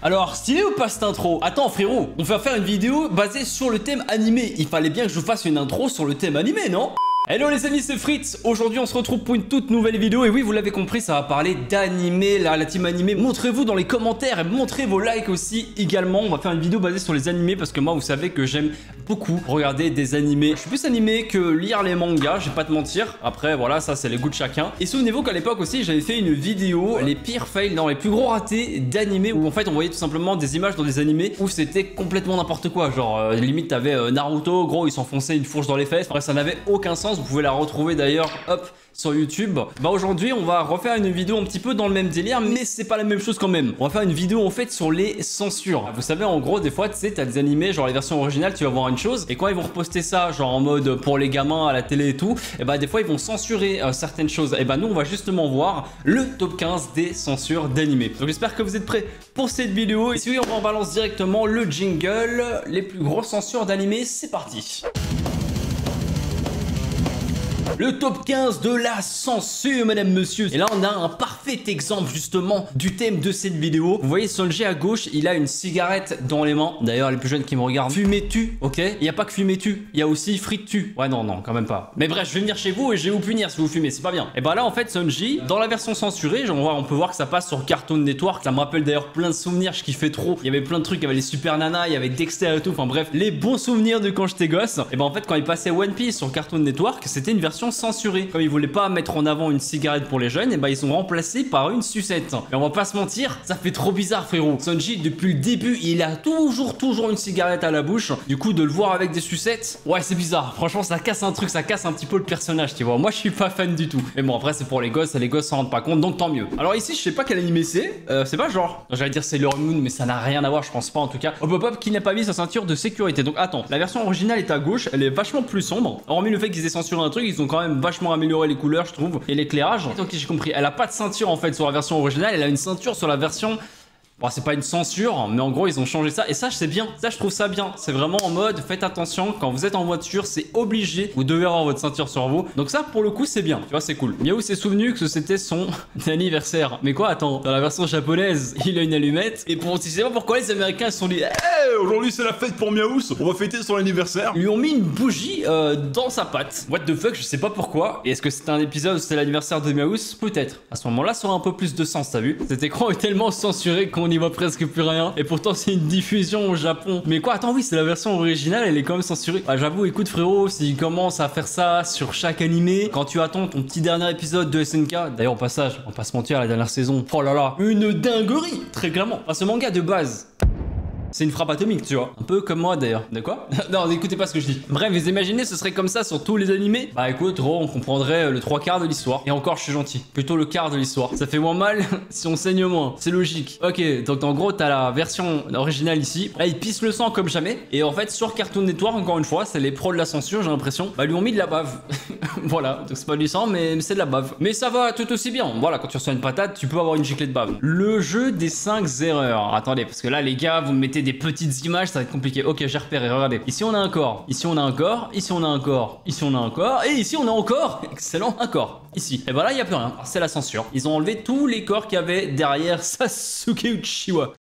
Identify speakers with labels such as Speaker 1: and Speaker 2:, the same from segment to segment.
Speaker 1: Alors, stylé ou pas cette intro? Attends frérot, on va faire une vidéo basée sur le thème animé. Il fallait bien que je fasse une intro sur le thème animé, non? Hello les amis, c'est Fritz. Aujourd'hui on se retrouve pour une toute nouvelle vidéo. Et oui, vous l'avez compris, ça va parler d'animé, la team animé. Montrez-vous dans les commentaires et montrez vos likes aussi également. On va faire une vidéo basée sur les animés parce que moi vous savez que j'aime beaucoup regarder des animés. Je suis plus animé que lire les mangas, je vais pas te mentir. Après voilà, ça c'est les goûts de chacun. Et souvenez-vous qu'à l'époque aussi j'avais fait une vidéo, les pires fails, non les plus gros ratés d'animés, où en fait on voyait tout simplement des images dans des animés où c'était complètement n'importe quoi. Genre limite t'avais Naruto, gros il s'enfonçait une fourche dans les fesses. Après ça n'avait aucun sens. Vous pouvez la retrouver d'ailleurs, hop, sur YouTube. Bah aujourd'hui on va refaire une vidéo un petit peu dans le même délire, mais c'est pas la même chose quand même. On va faire une vidéo en fait sur les censures. Vous savez en gros des fois tu sais t'as des animés genre les versions originales tu vas voir une chose et quand ils vont reposter ça genre en mode pour les gamins à la télé et tout, et bah des fois ils vont censurer certaines choses. Et bah nous on va justement voir le top 15 des censures d'animés. Donc j'espère que vous êtes prêts pour cette vidéo. Et si oui, on balance directement le jingle, les plus grosses censures d'animés, c'est parti. Le top 15 de la censure, madame, monsieur. Et là, on a un parfait exemple, justement, du thème de cette vidéo. Vous voyez, Sanji à gauche, il a une cigarette dans les mains. D'ailleurs, les plus jeunes qui me regardent, fumez-tu, ok? Il n'y a pas que fumez-tu, il y a aussi frites-tu. Ouais, non, non, quand même pas. Mais bref, je vais venir chez vous et je vais vous punir si vous fumez, c'est pas bien. Et bah là, en fait, Sanji, dans la version censurée, genre, on peut voir que ça passe sur Cartoon Network. Ça me rappelle d'ailleurs plein de souvenirs, je kiffais trop. Il y avait plein de trucs, il y avait les Super Nana, il y avait Dexter et tout. Enfin bref, les bons souvenirs de quand j'étais gosse. Et bah en fait, quand il passait One Piece sur Cartoon Network, c'était une version censurée. Comme ils voulaient pas mettre en avant une cigarette pour les jeunes, et bah ils sont remplacés par une sucette. Et on va pas se mentir, ça fait trop bizarre frérot. Sanji depuis le début, il a toujours une cigarette à la bouche. Du coup de le voir avec des sucettes, ouais c'est bizarre. Franchement ça casse un truc, ça casse un petit peu le personnage, tu vois. Moi je suis pas fan du tout. Mais bon après c'est pour les gosses, et les gosses s'en rendent pas compte, donc tant mieux. Alors ici je sais pas quel animé c'est pas genre, j'allais dire Sailor Moon, mais ça n'a rien à voir, je pense pas en tout cas. Hop hop hop, qui n'a pas mis sa ceinture de sécurité. Donc attends, la version originale est à gauche, elle est vachement plus sombre. Hormis le fait qu'ils aient censuré un truc, ils ont quand même vachement amélioré les couleurs je trouve et l'éclairage. Ok j'ai compris, elle a pas de ceinture en fait sur la version originale, elle a une ceinture sur la version... Bon, c'est pas une censure, mais en gros, ils ont changé ça. Et ça, c'est bien. Ça, je trouve ça bien. C'est vraiment en mode, faites attention, quand vous êtes en voiture, c'est obligé. Vous devez avoir votre ceinture sur vous. Donc ça, pour le coup, c'est bien. Tu vois, c'est cool. Miaou s'est souvenu que c'était son anniversaire. Mais quoi, attends, dans la version japonaise, il a une allumette. Et pour, je sais pas pourquoi les Américains se sont dit,
Speaker 2: hey, aujourd'hui, c'est la fête pour Miaous. On va fêter son anniversaire.
Speaker 1: Ils lui ont mis une bougie dans sa patte. What the fuck, je sais pas pourquoi. Et est-ce que c'était un épisode où c'était l'anniversaire de Miaous? Peut-être. À ce moment-là, ça aurait un peu plus de sens, t'as vu? Cet écran est tellement censuré qu'on n'y voit presque plus rien. Et pourtant c'est une diffusion au Japon. Mais quoi, attends, oui c'est la version originale, elle est quand même censurée. Bah j'avoue, écoute frérot, s'ils commencent à faire ça sur chaque animé, quand tu attends ton petit dernier épisode de SNK, d'ailleurs au passage, on va pas se mentir, la dernière saison, oh là là, une dinguerie, très clairement. Enfin, ce manga de base, c'est une frappe atomique, tu vois. Un peu comme moi d'ailleurs. De quoi? Non, n'écoutez pas ce que je dis. Bref, vous imaginez, ce serait comme ça sur tous les animés? Bah écoute, gros, on comprendrait le 3/4 de l'histoire. Et encore, je suis gentil. Plutôt le quart de l'histoire. Ça fait moins mal si on saigne moins. C'est logique. Ok, donc en gros, t'as la version originale ici. Là, ils pissent le sang comme jamais. Et en fait, sur Cartoon Network, encore une fois, c'est les pros de la censure, j'ai l'impression. Bah, lui ont mis de la bave. Voilà. Donc c'est pas du sang, mais c'est de la bave. Mais ça va tout aussi bien. Voilà, quand tu reçois une patate, tu peux avoir une giclée de bave. Le jeu des 5 erreurs. Attendez, parce que là, les gars, vous me mettez des petites images, ça va être compliqué. Ok, j'ai repéré, regardez. Ici on a un corps, ici on a un corps, ici on a un corps, ici on a un corps, et ici on a encore, excellent, un corps. Ici. Et bah là, il n'y a plus rien. C'est la censure. Ils ont enlevé tous les corps qu'il y avait derrière Sasuke Uchiwa.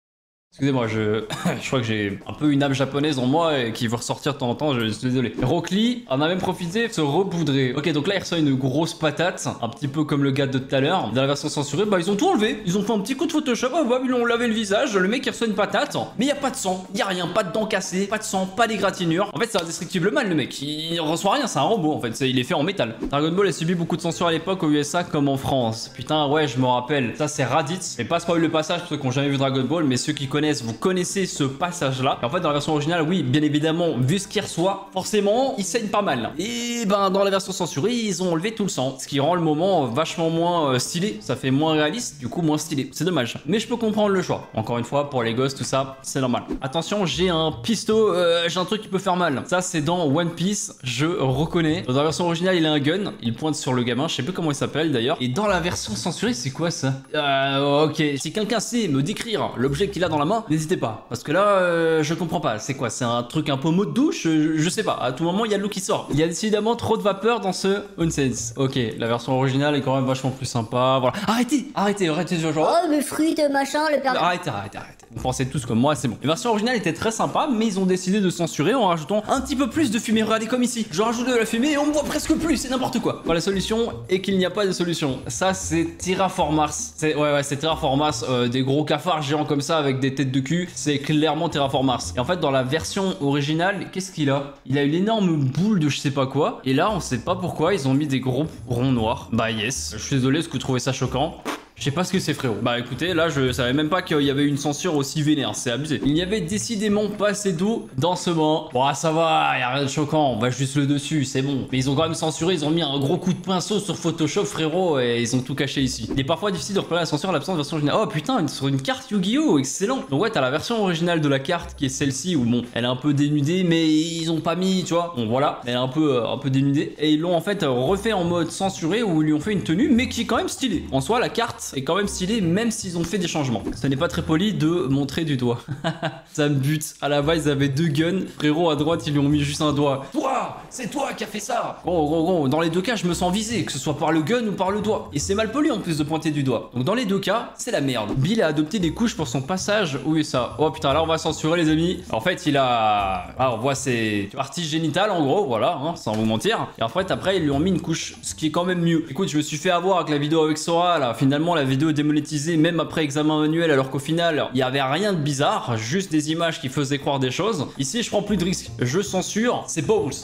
Speaker 1: Excusez-moi, je crois que j'ai un peu une âme japonaise en moi et qui veut ressortir de temps en temps, je suis désolé. Rock Lee en a même profité de se repoudrer. Ok, donc là il reçoit une grosse patate, un petit peu comme le gars de tout à l'heure. Dans la version censurée, bah ils ont tout enlevé. Ils ont fait un petit coup de Photoshop, bah, ils lui ont lavé le visage, le mec il reçoit une patate. Mais il n'y a pas de sang, il n'y a rien, pas de dents cassées, pas de sang, pas d'égratignure. En fait c'est indestructible mal le mec, il reçoit rien, c'est un robot en fait, il est fait en métal. Dragon Ball a subi beaucoup de censure à l'époque aux USA comme en France. Putain ouais, je me rappelle, ça c'est Raditz. Mais pas spoil le passage pour ceux qui n'ont jamais vu Dragon Ball, mais ceux qui connaissent, vous connaissez ce passage là. Et en fait dans la version originale, oui bien évidemment, vu ce qu'il reçoit, forcément il saigne pas mal. Et ben dans la version censurée, ils ont enlevé tout le sang, ce qui rend le moment vachement moins stylé. Ça fait moins réaliste, du coup moins stylé. C'est dommage, mais je peux comprendre le choix. Encore une fois, pour les gosses tout ça, c'est normal. Attention, j'ai un pisto, j'ai un truc qui peut faire mal. Ça c'est dans One Piece, je reconnais. Dans la version originale il a un gun, il pointe sur le gamin, je sais plus comment il s'appelle d'ailleurs. Et dans la version censurée, c'est quoi ça? Ok, si quelqu'un sait me décrire l'objet qu'il a dans la main, n'hésitez pas, parce que là je comprends pas, c'est quoi, c'est un truc un peu mot de douche, je sais pas, à tout moment il y a de l'eau qui sort. Il y a décidément trop de vapeur dans ce Onsense. Ok, la version originale est quand même vachement plus sympa, voilà. Arrêtez, genre.
Speaker 3: Oh, le fruit de machin, le père.
Speaker 1: Arrêtez. Vous pensez tous comme moi, c'est bon. La version originale était très sympa, mais ils ont décidé de censurer en rajoutant un petit peu plus de fumée. Regardez comme ici. Je rajoute de la fumée et on me voit presque plus. C'est n'importe quoi. Enfin, la solution est qu'il n'y a pas de solution. Ça, c'est Terraform Mars. C'est Terraform Mars. Des gros cafards géants comme ça avec des têtes de cul. C'est clairement Terraform Mars. Et en fait, dans la version originale, qu'est-ce qu'il a? Il a une énorme boule de je sais pas quoi. Et là, on sait pas pourquoi ils ont mis des gros ronds noirs. Bah yes. Je suis désolé, est-ce que vous trouvez ça choquant? Je sais pas ce que c'est, frérot. Bah écoutez, là je savais même pas qu'il y avait une censure aussi vénère, c'est abusé. Il n'y avait décidément pas assez d'eau dans ce moment. Bon, ça va, y a rien de choquant, on va juste le dessus, c'est bon. Mais ils ont quand même censuré, ils ont mis un gros coup de pinceau sur Photoshop, frérot, et ils ont tout caché ici. Il est parfois difficile de repérer la censure à l'absence de version originale. Oh putain, sur une carte Yu-Gi-Oh! Excellent. Donc ouais, t'as la version originale de la carte qui est celle-ci, où bon, elle est un peu dénudée, mais ils ont pas mis, tu vois. Bon voilà, elle est un peu dénudée. Et ils l'ont en fait refait en mode censuré, où ils lui ont fait une tenue, mais qui est quand même stylée. En soi, la carte est quand même stylée, même s'ils ont fait des changements. Ce n'est pas très poli de montrer du doigt. Ça me bute. À la base, ils avaient deux guns. Frérot, à droite, ils lui ont mis juste un doigt. Toi, c'est toi qui as fait ça. Gros. Dans les deux cas, je me sens visé, que ce soit par le gun ou par le doigt. Et c'est mal poli en plus de pointer du doigt. Donc dans les deux cas, c'est la merde. Bill a adopté des couches pour son passage. Où est ça? Oh putain, là on va censurer les amis. En fait, il a... Ah, on voit ses parties génitales en gros, voilà, hein, sans vous mentir. Et en fait, après, ils lui ont mis une couche, ce qui est quand même mieux. Écoute, je me suis fait avoir avec la vidéo avec Sora, là. Finalement, la vidéo est démonétisée même après examen manuel, alors qu'au final, il y avait rien de bizarre, juste des images qui faisaient croire des choses. Ici, je prends plus de risques. Je censure, c'est Balls.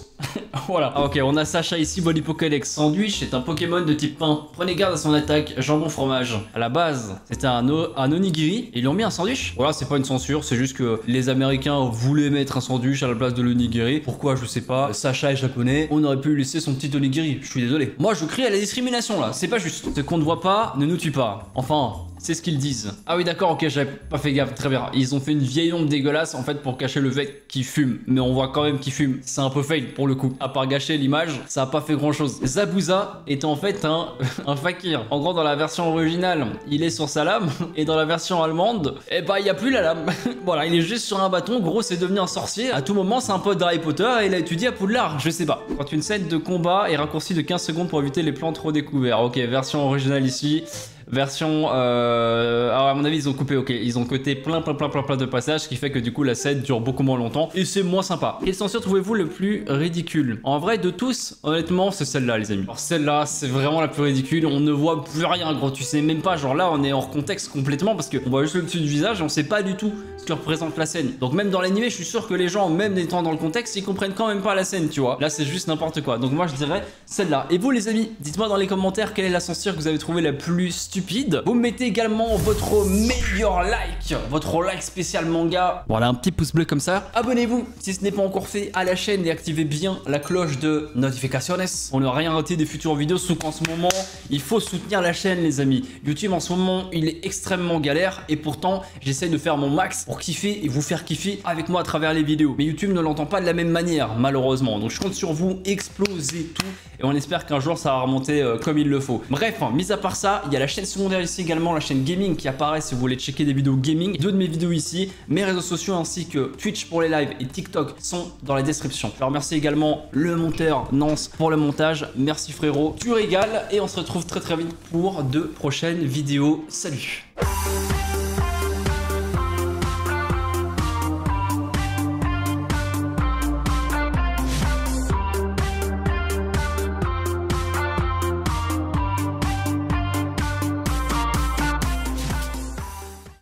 Speaker 1: Voilà. Ah, ok, on a Sacha ici, Pokédex. Sandwich est un Pokémon de type pain. Prenez garde à son attaque, jambon fromage. À la base, c'était un onigiri. Et ils lui ont mis un sandwich. Voilà, c'est pas une censure, c'est juste que les Américains voulaient mettre un sandwich à la place de l'onigiri. Pourquoi, je sais pas. Sacha est japonais, on aurait pu lui laisser son petit onigiri. Je suis désolé. Moi, je crie à la discrimination là, c'est pas juste. Ce qu'on ne voit pas ne nous tue pas. Enfin, c'est ce qu'ils disent. Ah oui d'accord, ok, j'avais pas fait gaffe, très bien. Ils ont fait une vieille ombre dégueulasse en fait pour cacher le fait qu'ils fument. Mais on voit quand même qu'ils fument. C'est un peu fail pour le coup. À part gâcher l'image, ça a pas fait grand chose. Zabuza est en fait un fakir. En gros, dans la version originale, il est sur sa lame. Et dans la version allemande, eh bah il y a plus la lame. Voilà, il est juste sur un bâton. Gros, c'est devenu un sorcier. À tout moment, c'est un pote d'Harry Potter et il a étudié à Poudlard. Je sais pas. Quand une scène de combat est raccourcie de 15 secondes pour éviter les plans trop découverts. Ok, version originale ici. Version alors à mon avis ils ont coupé, ok, ils ont coté plein de passages, ce qui fait que du coup la scène dure beaucoup moins longtemps et c'est moins sympa. Quelle censure trouvez-vous le plus ridicule? En vrai de tous, honnêtement c'est celle-là les amis. Alors celle-là c'est vraiment la plus ridicule, on ne voit plus rien gros, tu sais même pas, genre là on est hors contexte complètement parce qu'on voit juste le dessus du visage et on sait pas du tout ce que représente la scène. Donc même dans l'animé je suis sûr que les gens, même étant dans le contexte, ils comprennent quand même pas la scène, tu vois. Là c'est juste n'importe quoi, donc moi je dirais celle-là. Et vous les amis, dites-moi dans les commentaires quelle est la censure que vous avez trouvé la plus stupide. Vous mettez également votre meilleur like, votre like spécial manga. Voilà, un petit pouce bleu comme ça. Abonnez-vous si ce n'est pas encore fait à la chaîne et activez bien la cloche de notifications pour ne rien rater des futures vidéos. Sauf qu'en ce moment, il faut soutenir la chaîne les amis. YouTube en ce moment, il est extrêmement galère et pourtant, j'essaie de faire mon max pour kiffer et vous faire kiffer avec moi à travers les vidéos. Mais YouTube ne l'entend pas de la même manière, malheureusement. Donc je compte sur vous, explosez tout et on espère qu'un jour ça va remonter comme il le faut. Bref, hein, mis à part ça, il y a la chaîne secondaire ici également, la chaîne gaming qui apparaît si vous voulez checker des vidéos gaming. Deux de mes vidéos ici, mes réseaux sociaux ainsi que Twitch pour les lives et TikTok sont dans la description. Je remercie également le monteur Nance pour le montage. Merci frérot, tu régales et on se retrouve très vite pour de prochaines vidéos. Salut!